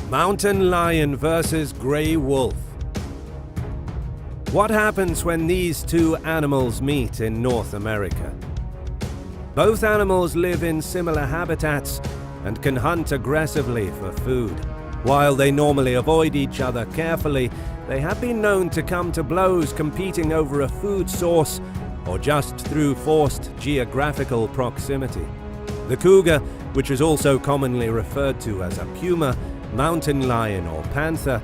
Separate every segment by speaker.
Speaker 1: Mountain lion versus gray wolf. What happens when these two animals meet in North America? Both animals live in similar habitats and can hunt aggressively for food. While they normally avoid each other carefully, they have been known to come to blows competing over a food source or just through forced geographical proximity. The cougar, which is also commonly referred to as a puma, mountain lion or panther,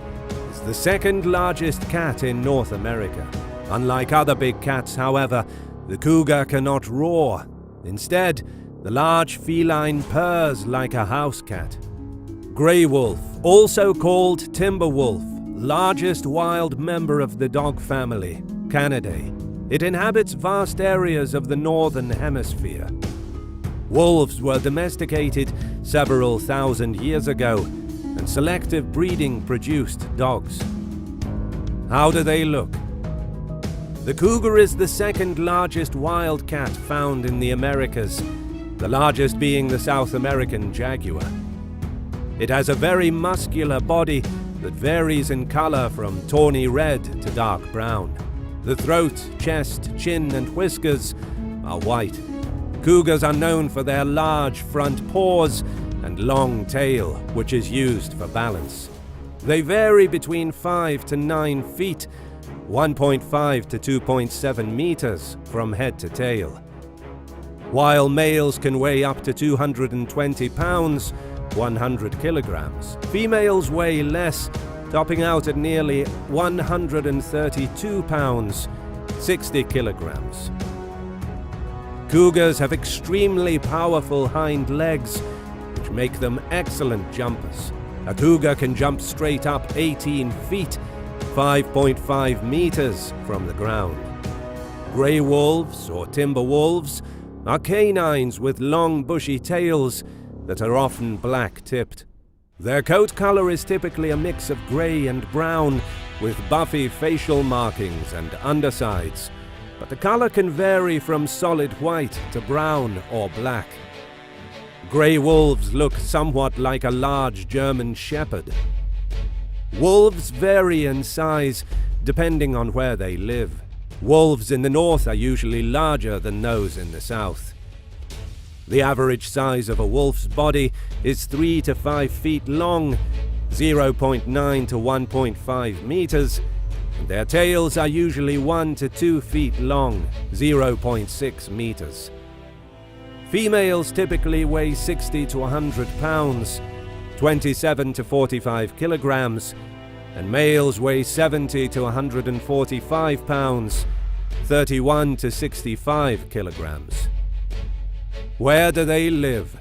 Speaker 1: is the second largest cat in North America. Unlike other big cats, however, the cougar cannot roar. Instead, the large feline purrs like a house cat. Grey wolf, also called timber wolf, largest wild member of the dog family, Canidae. It inhabits vast areas of the northern hemisphere. Wolves were domesticated several thousand years ago, and selective breeding produced dogs. How do they look? The cougar is the second largest wild cat found in the Americas, the largest being the South American jaguar. It has a very muscular body that varies in color from tawny red to dark brown. The throat, chest, chin, and whiskers are white. Cougars are known for their large front paws and long tail, which is used for balance. They vary between 5 to 9 feet, 1.5 to 2.7 meters from head to tail. While males can weigh up to 220 pounds, 100 kilograms, females weigh less, topping out at nearly 132 pounds, 60 kilograms. Cougars have extremely powerful hind legs, which make them excellent jumpers. A cougar can jump straight up 18 feet, 5.5 meters from the ground. Grey wolves, or timber wolves, are canines with long bushy tails that are often black-tipped. Their coat color is typically a mix of grey and brown, with buffy facial markings and undersides, but the color can vary from solid white to brown or black. Grey wolves look somewhat like a large German shepherd. Wolves vary in size depending on where they live. Wolves in the north are usually larger than those in the south. The average size of a wolf's body is 3 to 5 feet long, 0.9 to 1.5 meters, and their tails are usually 1 to 2 feet long, 0.6 meters. Females typically weigh 60 to 100 pounds, 27 to 45 kilograms, and males weigh 70 to 145 pounds, 31 to 65 kilograms. Where do they live?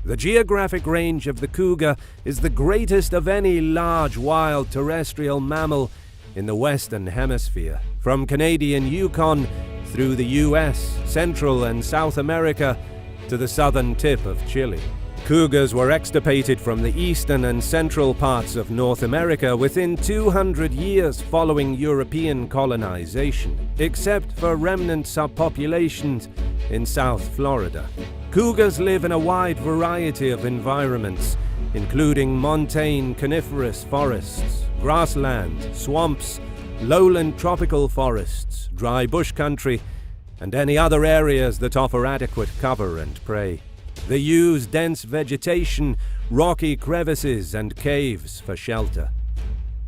Speaker 1: The geographic range of the cougar is the greatest of any large wild terrestrial mammal in the Western Hemisphere, from Canadian Yukon through the US, Central and South America to the southern tip of Chile. Cougars were extirpated from the eastern and central parts of North America within 200 years following European colonization, except for remnant subpopulations in South Florida. Cougars live in a wide variety of environments, including montane coniferous forests, grassland, swamps, lowland tropical forests, dry bush country, and any other areas that offer adequate cover and prey. They use dense vegetation, rocky crevices, and caves for shelter.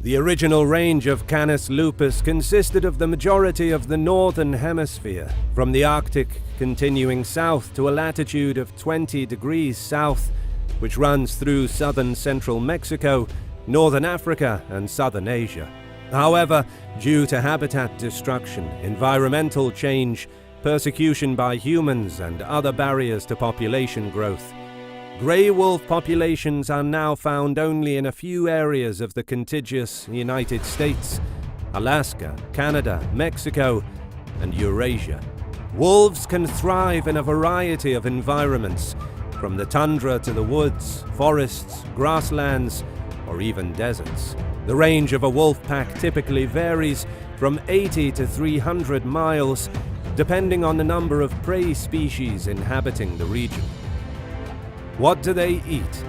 Speaker 1: The original range of Canis lupus consisted of the majority of the northern hemisphere, from the Arctic continuing south to a latitude of 20 degrees south, which runs through southern central Mexico, northern Africa, and southern Asia. However, due to habitat destruction, environmental change, persecution by humans, and other barriers to population growth, grey wolf populations are now found only in a few areas of the contiguous United States, Alaska, Canada, Mexico, and Eurasia. Wolves can thrive in a variety of environments, from the tundra to the woods, forests, grasslands, or even deserts. The range of a wolf pack typically varies from 80 to 300 miles, depending on the number of prey species inhabiting the region. What do they eat?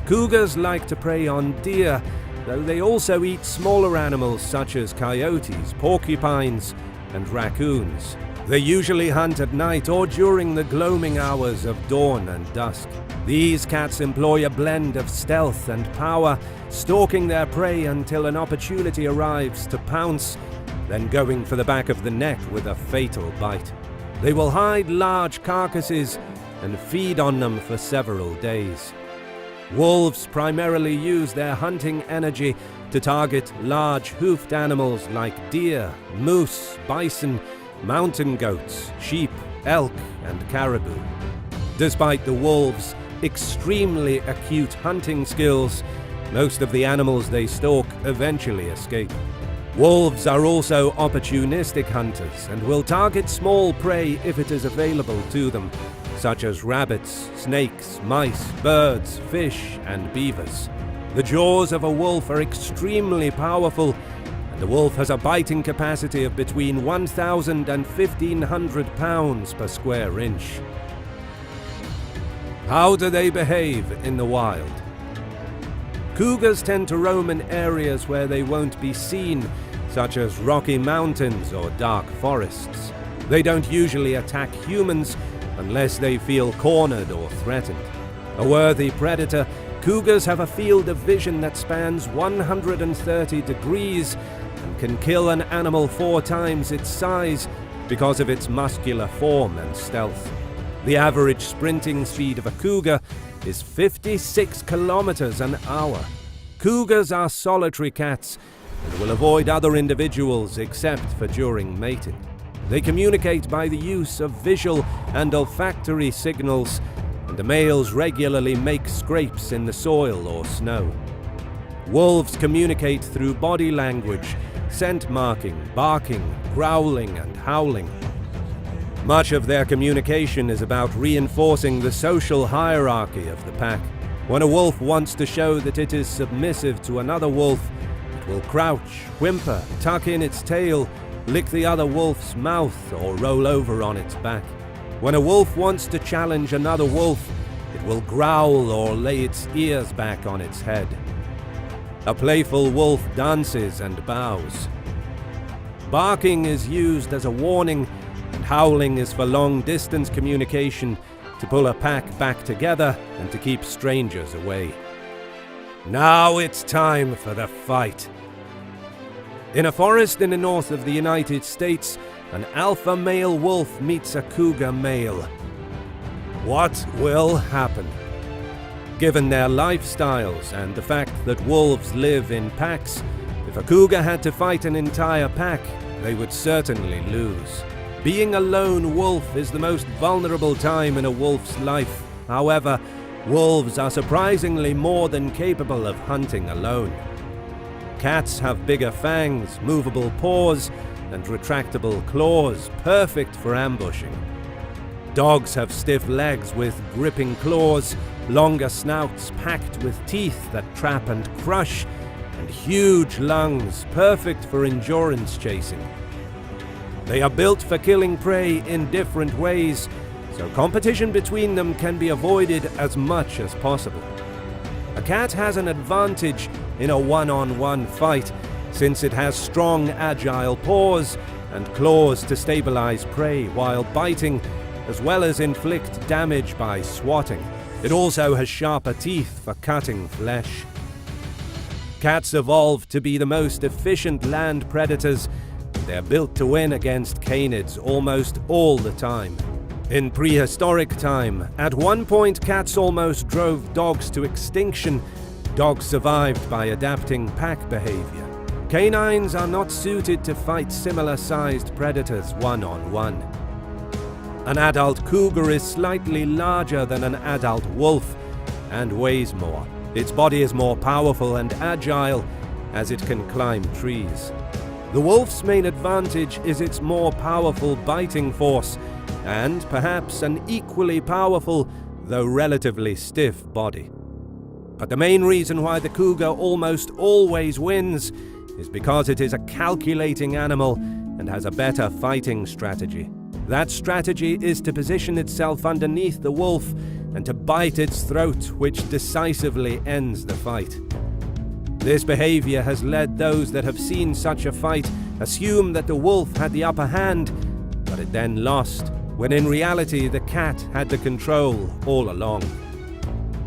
Speaker 1: Cougars like to prey on deer, though they also eat smaller animals such as coyotes, porcupines, and raccoons. They usually hunt at night or during the gloaming hours of dawn and dusk. These cats employ a blend of stealth and power, stalking their prey until an opportunity arrives to pounce, then going for the back of the neck with a fatal bite. They will hide large carcasses and feed on them for several days. Wolves primarily use their hunting energy to target large hoofed animals like deer, moose, bison, mountain goats, sheep, elk, and caribou. Despite the wolves' extremely acute hunting skills, most of the animals they stalk eventually escape. Wolves are also opportunistic hunters and will target small prey if it is available to them, such as rabbits, snakes, mice, birds, fish, and beavers. The jaws of a wolf are extremely powerful, and the wolf has a biting capacity of between 1,000 and 1,500 pounds per square inch. How do they behave in the wild? Cougars tend to roam in areas where they won't be seen, such as rocky mountains or dark forests. They don't usually attack humans unless they feel cornered or threatened. A worthy predator, cougars have a field of vision that spans 130 degrees and can kill an animal 4 times its size because of its muscular form and stealth. The average sprinting speed of a cougar is 56 kilometers an hour. Cougars are solitary cats and will avoid other individuals except for during mating. They communicate by the use of visual and olfactory signals, and the males regularly make scrapes in the soil or snow. Wolves communicate through body language, scent marking, barking, growling, and howling. Much of their communication is about reinforcing the social hierarchy of the pack. When a wolf wants to show that it is submissive to another wolf, it will crouch, whimper, tuck in its tail, lick the other wolf's mouth, or roll over on its back. When a wolf wants to challenge another wolf, it will growl or lay its ears back on its head. A playful wolf dances and bows. Barking is used as a warning, and howling is for long-distance communication to pull a pack back together and to keep strangers away. Now it's time for the fight. In a forest in the north of the United States, an alpha male wolf meets a cougar male. What will happen? Given their lifestyles and the fact that wolves live in packs, if a cougar had to fight an entire pack, they would certainly lose. Being a lone wolf is the most vulnerable time in a wolf's life. However, wolves are surprisingly more than capable of hunting alone. Cats have bigger fangs, movable paws, and retractable claws, perfect for ambushing. Dogs have stiff legs with gripping claws, longer snouts packed with teeth that trap and crush, and huge lungs, perfect for endurance chasing. They are built for killing prey in different ways, so competition between them can be avoided as much as possible. A cat has an advantage in a one-on-one fight, since it has strong, agile paws and claws to stabilize prey while biting, as well as inflict damage by swatting. It also has sharper teeth for cutting flesh. Cats evolved to be the most efficient land predators. They're built to win against canids almost all the time. In prehistoric time, at one point cats almost drove dogs to extinction. Dogs survived by adapting pack behavior. Canines are not suited to fight similar-sized predators one-on-one. An adult cougar is slightly larger than an adult wolf and weighs more. Its body is more powerful and agile as it can climb trees. The wolf's main advantage is its more powerful biting force and perhaps an equally powerful, though relatively stiff body. But the main reason why the cougar almost always wins is because it is a calculating animal and has a better fighting strategy. That strategy is to position itself underneath the wolf and to bite its throat, which decisively ends the fight. This behavior has led those that have seen such a fight assume that the wolf had the upper hand, but it then lost, when in reality the cat had the control all along.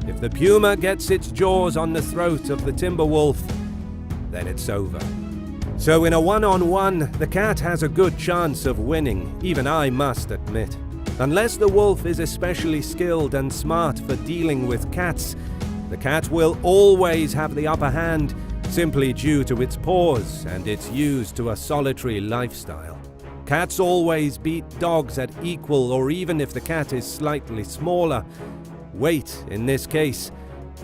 Speaker 1: If the puma gets its jaws on the throat of the timber wolf, then it's over. So in a one-on-one, the cat has a good chance of winning, even I must admit. Unless the wolf is especially skilled and smart for dealing with cats, the cat will always have the upper hand, simply due to its paws and its use to a solitary lifestyle. Cats always beat dogs at equal, or even if the cat is slightly smaller. Weight, in this case,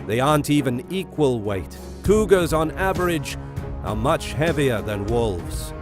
Speaker 1: they aren't even equal weight. Cougars on average are much heavier than wolves.